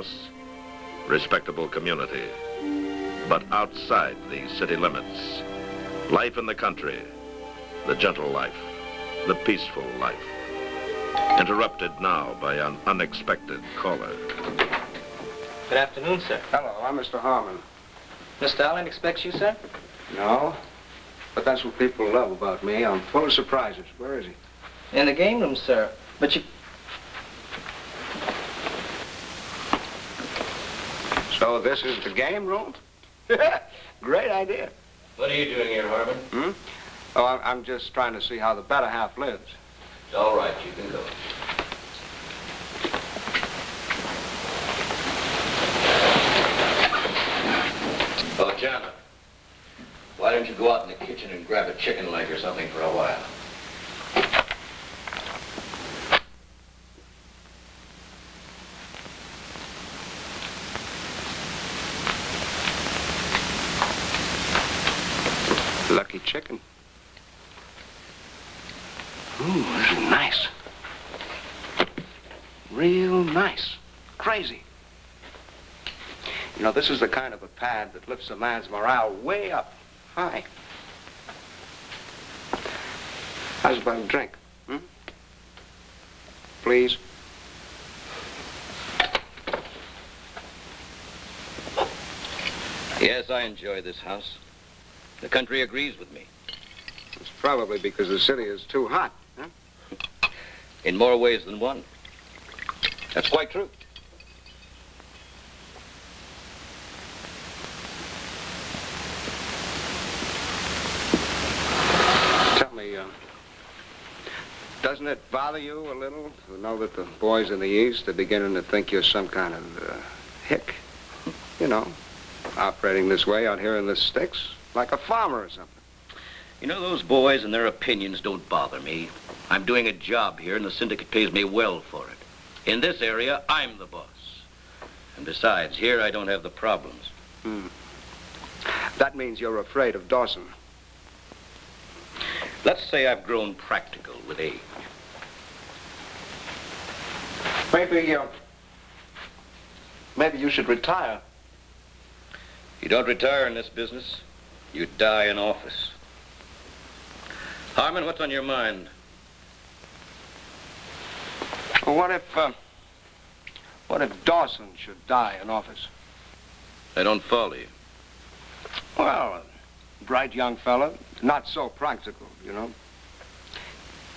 house, respectable community. But outside the city limits, life in the country, the gentle life, the peaceful life. Interrupted now by an unexpected caller. Good afternoon, sir. Hello, I'm Mr. Harmon. Mr. Allen expects you, sir? No, but that's what people love about me. I'm full of surprises. Where is he? In the game room, sir. But you... So this is the game room? Great idea. What are you doing here, Harmon? Hmm? Oh, I'm just trying to see how the better half lives. All right, you can go. Oh, Jana, why don't you go out in the kitchen and grab a chicken leg or something for a while? Lucky chicken. Ooh, this is nice. Real nice. Crazy. You know, this is the kind of a pad that lifts a man's morale way up, high. How's about a drink? Hmm? Please? Yes, I enjoy this house. The country agrees with me. It's probably because the city is too hot, huh? In more ways than one. That's quite true. Tell me, doesn't it bother you a little to know that the boys in the East are beginning to think you're some kind of hick? You know, operating this way out here in the sticks, like a farmer or something. You know, those boys and their opinions don't bother me. I'm doing a job here, and the syndicate pays me well for it. In this area, I'm the boss. And besides, here I don't have the problems. Hmm. That means you're afraid of Dawson. Let's say I've grown practical with age. Maybe you should retire. You don't retire in this business. You die in office. Harmon, what's on your mind? Well, what if Dawson should die in office? I don't follow you. Well, a bright young fella, not so practical, you know.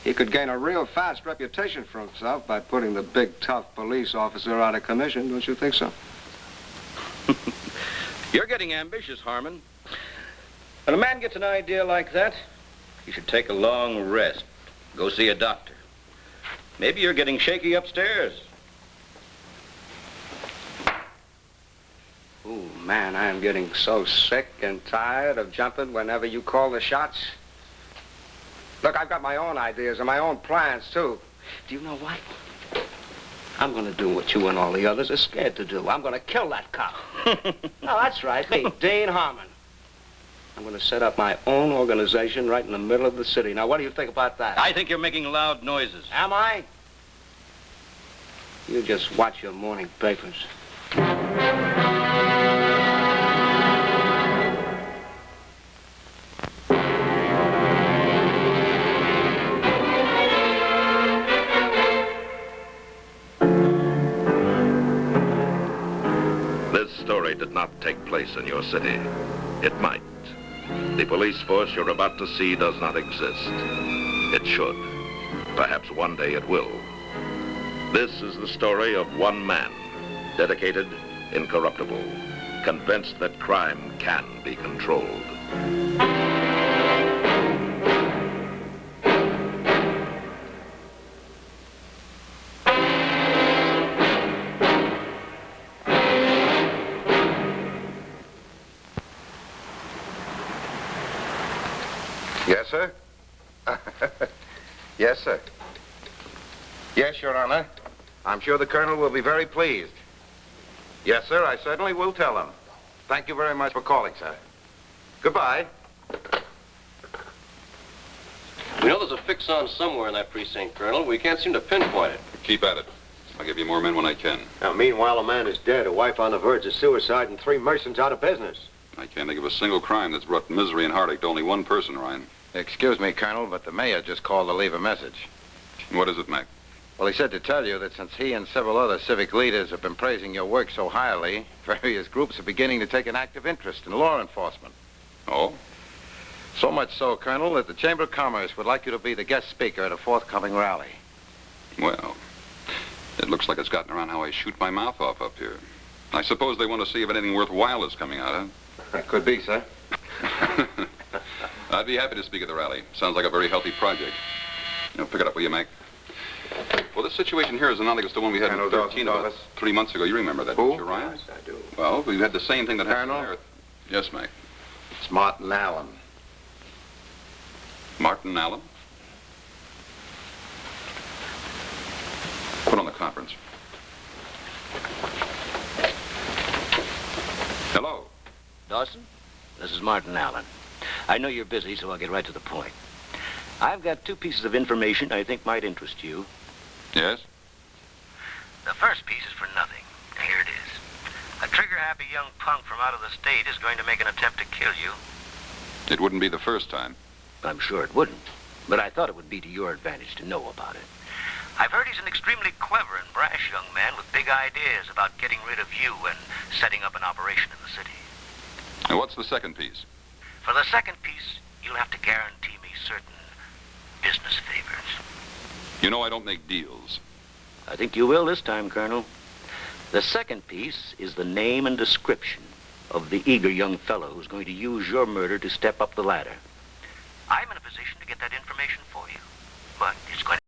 He could gain a real fast reputation for himself by putting the big, tough police officer out of commission, don't you think so? You're getting ambitious, Harmon. When a man gets an idea like that, he should take a long rest, go see a doctor. Maybe you're getting shaky upstairs. Oh, man, I am getting so sick and tired of jumping whenever you call the shots. Look, I've got my own ideas and my own plans, too. Do you know what? I'm going to do what you and all the others are scared to do. I'm going to kill that cop. No, that's right, me, Dean Harmon. I'm going to set up my own organization right in the middle of the city. Now, what do you think about that? I think you're making loud noises. Am I? You just watch your morning papers. This story did not take place in your city. It might. The police force you're about to see does not exist. It should. Perhaps one day it will. This is the story of one man, dedicated, incorruptible, convinced that crime can be controlled. Yes, sir? Yes, sir. Yes, Your Honor. I'm sure the Colonel will be very pleased. Yes, sir, I certainly will tell him. Thank you very much for calling, sir. Goodbye. We know there's a fix-on somewhere in that precinct, Colonel. We can't seem to pinpoint it. Keep at it. I'll give you more men when I can. Now, meanwhile, a man is dead, a wife on the verge of suicide, and 3 merchants out of business. I can't think of a single crime that's brought misery and heartache to only one person, Ryan. Excuse me, Colonel, but the mayor just called to leave a message. What is it, Mac? Well, he said to tell you that since he and several other civic leaders have been praising your work so highly, various groups are beginning to take an active interest in law enforcement. Oh? So much so, Colonel, that the Chamber of Commerce would like you to be the guest speaker at a forthcoming rally. Well, it looks like it's gotten around how I shoot my mouth off up here. I suppose they want to see if anything worthwhile is coming out, huh? That could be, sir. I'd be happy to speak at the rally. Sounds like a very healthy project. Pick it up, will you, Mac? Well, this situation here is analogous to one we had in 13 about 3 months ago. You remember that, don't you, Ryan? Yes, I do. Well, we've had the same thing that happened Colonel? there. Yes, Mac. It's Martin Allen. Martin Allen? Put on the conference. Hello. Dawson, this is Martin Allen. I know you're busy, so I'll get right to the point. I've got 2 pieces of information I think might interest you. Yes? The first piece is for nothing. Here it is. A trigger-happy young punk from out of the state is going to make an attempt to kill you. It wouldn't be the first time. I'm sure it wouldn't, but I thought it would be to your advantage to know about it. I've heard he's an extremely clever and brash young man with big ideas about getting rid of you and setting up an operation in the city. And what's the second piece? For the second piece, you'll have to guarantee me certain business favors. You know I don't make deals. I think you will this time, Colonel. The second piece is the name and description of the eager young fellow who's going to use your murder to step up the ladder. I'm in a position to get that information for you, but it's going to